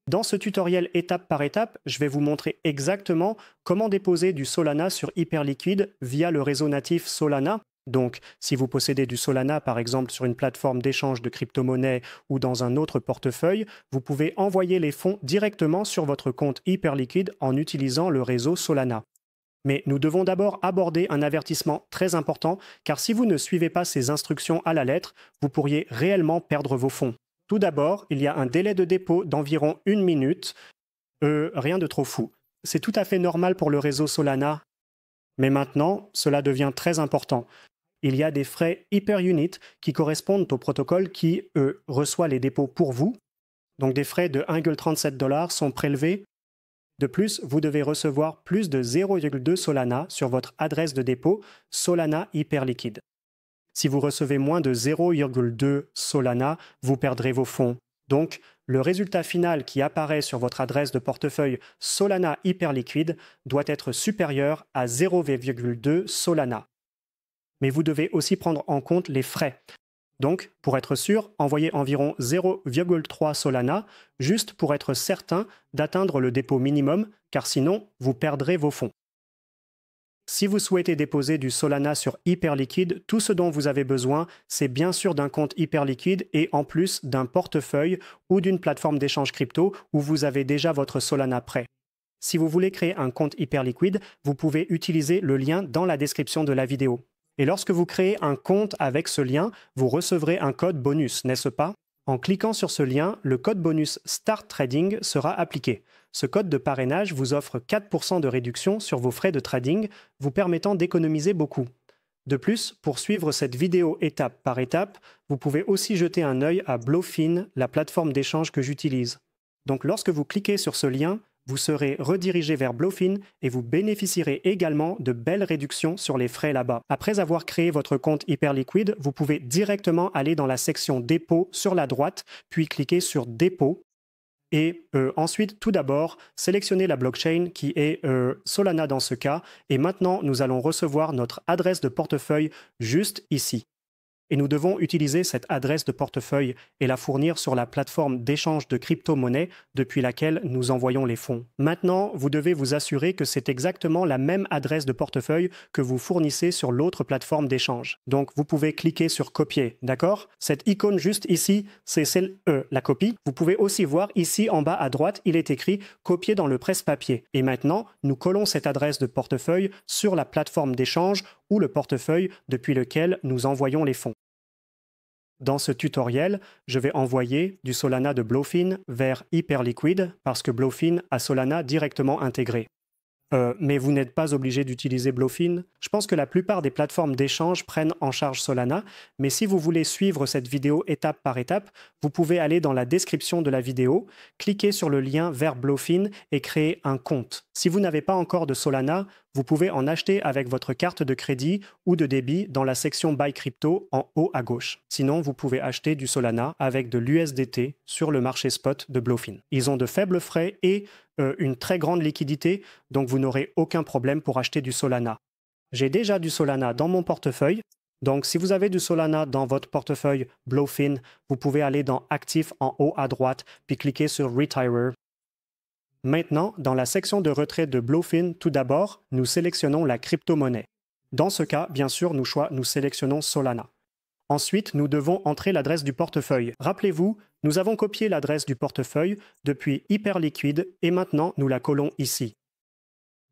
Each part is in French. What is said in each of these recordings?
Dans ce tutoriel étape par étape, je vais vous montrer exactement comment déposer du Solana sur Hyperliquid via le réseau natif Solana. Donc, si vous possédez du Solana, par exemple, sur une plateforme d'échange de crypto-monnaies ou dans un autre portefeuille, vous pouvez envoyer les fonds directement sur votre compte Hyperliquid en utilisant le réseau Solana. Mais nous devons d'abord aborder un avertissement très important, car si vous ne suivez pas ces instructions à la lettre, vous pourriez réellement perdre vos fonds. Tout d'abord, il y a un délai de dépôt d'environ 1 minute. Rien de trop fou. C'est tout à fait normal pour le réseau Solana, mais maintenant, cela devient très important. Il y a des frais hyperunit qui correspondent au protocole qui, reçoit les dépôts pour vous. Donc des frais de 1,37 $ sont prélevés. De plus, vous devez recevoir plus de 0,2 Solana sur votre adresse de dépôt Solana Hyperliquid. Si vous recevez moins de 0,2 Solana, vous perdrez vos fonds. Donc, le résultat final qui apparaît sur votre adresse de portefeuille Solana Hyperliquid doit être supérieur à 0,2 Solana. Mais vous devez aussi prendre en compte les frais. Donc, pour être sûr, envoyez environ 0,3 Solana, juste pour être certain d'atteindre le dépôt minimum, car sinon, vous perdrez vos fonds. Si vous souhaitez déposer du Solana sur Hyperliquid, tout ce dont vous avez besoin, c'est bien sûr d'un compte Hyperliquid et en plus d'un portefeuille ou d'une plateforme d'échange crypto où vous avez déjà votre Solana prêt. Si vous voulez créer un compte Hyperliquid, vous pouvez utiliser le lien dans la description de la vidéo. Et lorsque vous créez un compte avec ce lien, vous recevrez un code bonus, n'est-ce pas? En cliquant sur ce lien, le code bonus Start Trading sera appliqué. Ce code de parrainage vous offre 4% de réduction sur vos frais de trading, vous permettant d'économiser beaucoup. De plus, pour suivre cette vidéo étape par étape, vous pouvez aussi jeter un œil à Bluefin, la plateforme d'échange que j'utilise. Donc lorsque vous cliquez sur ce lien, vous serez redirigé vers Bluefin et vous bénéficierez également de belles réductions sur les frais là-bas. Après avoir créé votre compte Hyperliquid, vous pouvez directement aller dans la section Dépôt sur la droite, puis cliquer sur Dépôt. Et ensuite, tout d'abord, sélectionnez la blockchain qui est Solana dans ce cas. Et maintenant, nous allons recevoir notre adresse de portefeuille juste ici. Et nous devons utiliser cette adresse de portefeuille et la fournir sur la plateforme d'échange de crypto-monnaies depuis laquelle nous envoyons les fonds. Maintenant, vous devez vous assurer que c'est exactement la même adresse de portefeuille que vous fournissez sur l'autre plateforme d'échange. Donc, vous pouvez cliquer sur Copier, d'accord? Cette icône juste ici, c'est celle la copie. Vous pouvez aussi voir ici en bas à droite, il est écrit Copier dans le presse-papier. Et maintenant, nous collons cette adresse de portefeuille sur la plateforme d'échange ou le portefeuille depuis lequel nous envoyons les fonds. Dans ce tutoriel, je vais envoyer du Solana de Bluefin vers Hyperliquid parce que Bluefin a Solana directement intégré. Mais vous n'êtes pas obligé d'utiliser Bluefin. Je pense que la plupart des plateformes d'échange prennent en charge Solana, mais si vous voulez suivre cette vidéo étape par étape, vous pouvez aller dans la description de la vidéo, cliquer sur le lien vers Bluefin et créer un compte. Si vous n'avez pas encore de Solana, vous pouvez en acheter avec votre carte de crédit ou de débit dans la section Buy Crypto en haut à gauche. Sinon, vous pouvez acheter du Solana avec de l'USDT sur le marché spot de Bluefin. Ils ont de faibles frais et une très grande liquidité, donc vous n'aurez aucun problème pour acheter du Solana. J'ai déjà du Solana dans mon portefeuille, donc si vous avez du Solana dans votre portefeuille Bluefin, vous pouvez aller dans Actif en haut à droite, puis cliquer sur Retire. Maintenant, dans la section de retrait de Bluefin, tout d'abord, nous sélectionnons la crypto-monnaie. Dans ce cas, bien sûr, nous sélectionnons Solana. Ensuite, nous devons entrer l'adresse du portefeuille. Rappelez-vous, nous avons copié l'adresse du portefeuille depuis Hyperliquid et maintenant nous la collons ici.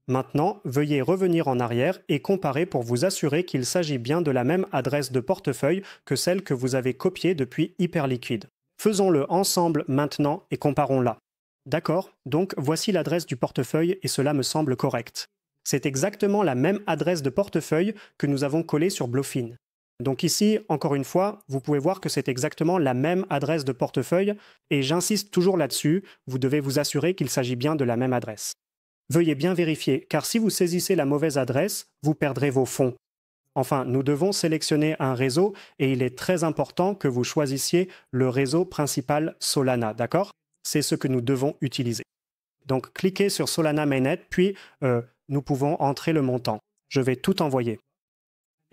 Maintenant, veuillez revenir en arrière et comparer pour vous assurer qu'il s'agit bien de la même adresse de portefeuille que celle que vous avez copiée depuis Hyperliquid. Faisons-le ensemble maintenant et comparons-la. D'accord, donc voici l'adresse du portefeuille et cela me semble correct. C'est exactement la même adresse de portefeuille que nous avons collée sur Bluefin. Donc ici, encore une fois, vous pouvez voir que c'est exactement la même adresse de portefeuille et j'insiste toujours là-dessus, vous devez vous assurer qu'il s'agit bien de la même adresse. Veuillez bien vérifier, car si vous saisissez la mauvaise adresse, vous perdrez vos fonds. Enfin, nous devons sélectionner un réseau et il est très important que vous choisissiez le réseau principal Solana, d'accord? C'est ce que nous devons utiliser. Donc cliquez sur Solana Mainnet, puis nous pouvons entrer le montant. Je vais tout envoyer.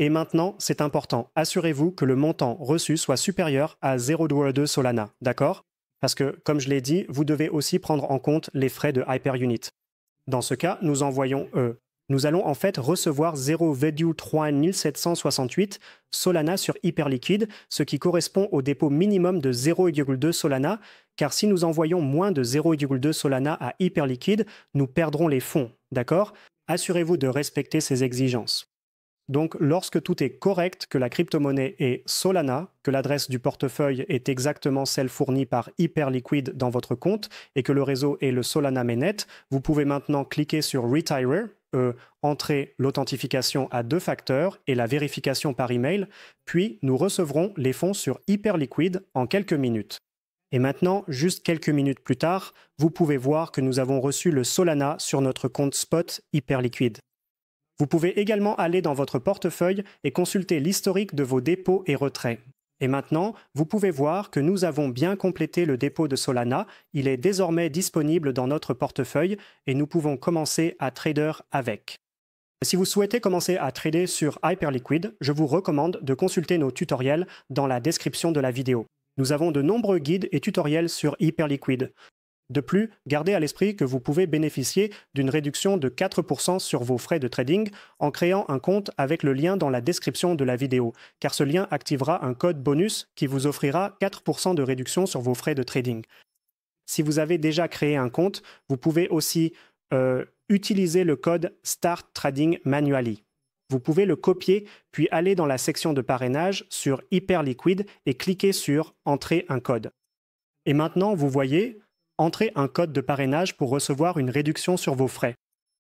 Et maintenant, c'est important, assurez-vous que le montant reçu soit supérieur à 0,2 Solana, d'accord? parce que, comme je l'ai dit, vous devez aussi prendre en compte les frais de Hyperunit. Dans ce cas, nous allons en fait recevoir 0,3768 Solana sur Hyperliquid, ce qui correspond au dépôt minimum de 0,2 Solana, car si nous envoyons moins de 0,2 Solana à Hyperliquid, nous perdrons les fonds, d'accord? Assurez-vous de respecter ces exigences. Donc, lorsque tout est correct, que la crypto-monnaie est Solana, que l'adresse du portefeuille est exactement celle fournie par Hyperliquid dans votre compte et que le réseau est le Solana Mainnet, vous pouvez maintenant cliquer sur Retire, entrer l'authentification à 2 facteurs et la vérification par email, puis nous recevrons les fonds sur Hyperliquid en quelques minutes. Et maintenant, juste quelques minutes plus tard, vous pouvez voir que nous avons reçu le Solana sur notre compte spot Hyperliquid. Vous pouvez également aller dans votre portefeuille et consulter l'historique de vos dépôts et retraits. Et maintenant, vous pouvez voir que nous avons bien complété le dépôt de Solana. Il est désormais disponible dans notre portefeuille et nous pouvons commencer à trader avec. Si vous souhaitez commencer à trader sur Hyperliquid, je vous recommande de consulter nos tutoriels dans la description de la vidéo. Nous avons de nombreux guides et tutoriels sur Hyperliquid. De plus, gardez à l'esprit que vous pouvez bénéficier d'une réduction de 4% sur vos frais de trading en créant un compte avec le lien dans la description de la vidéo, car ce lien activera un code bonus qui vous offrira 4% de réduction sur vos frais de trading. Si vous avez déjà créé un compte, vous pouvez aussi utiliser le code Start Trading Manually. Vous pouvez le copier, puis aller dans la section de parrainage sur Hyperliquid et cliquer sur Entrer un code. Et maintenant, vous voyez, entrez un code de parrainage pour recevoir une réduction sur vos frais.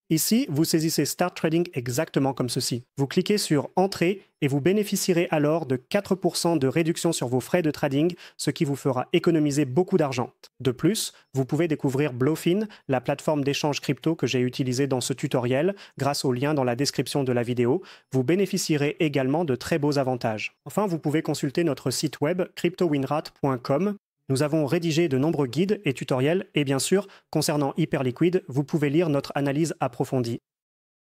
Ici, vous saisissez Start Trading exactement comme ceci. Vous cliquez sur Entrée et vous bénéficierez alors de 4% de réduction sur vos frais de trading, ce qui vous fera économiser beaucoup d'argent. De plus, vous pouvez découvrir Bluefin, la plateforme d'échange crypto que j'ai utilisée dans ce tutoriel, grâce au lien dans la description de la vidéo. Vous bénéficierez également de très beaux avantages. Enfin, vous pouvez consulter notre site web cryptowinrat.com. Nous avons rédigé de nombreux guides et tutoriels et bien sûr, concernant Hyperliquid, vous pouvez lire notre analyse approfondie.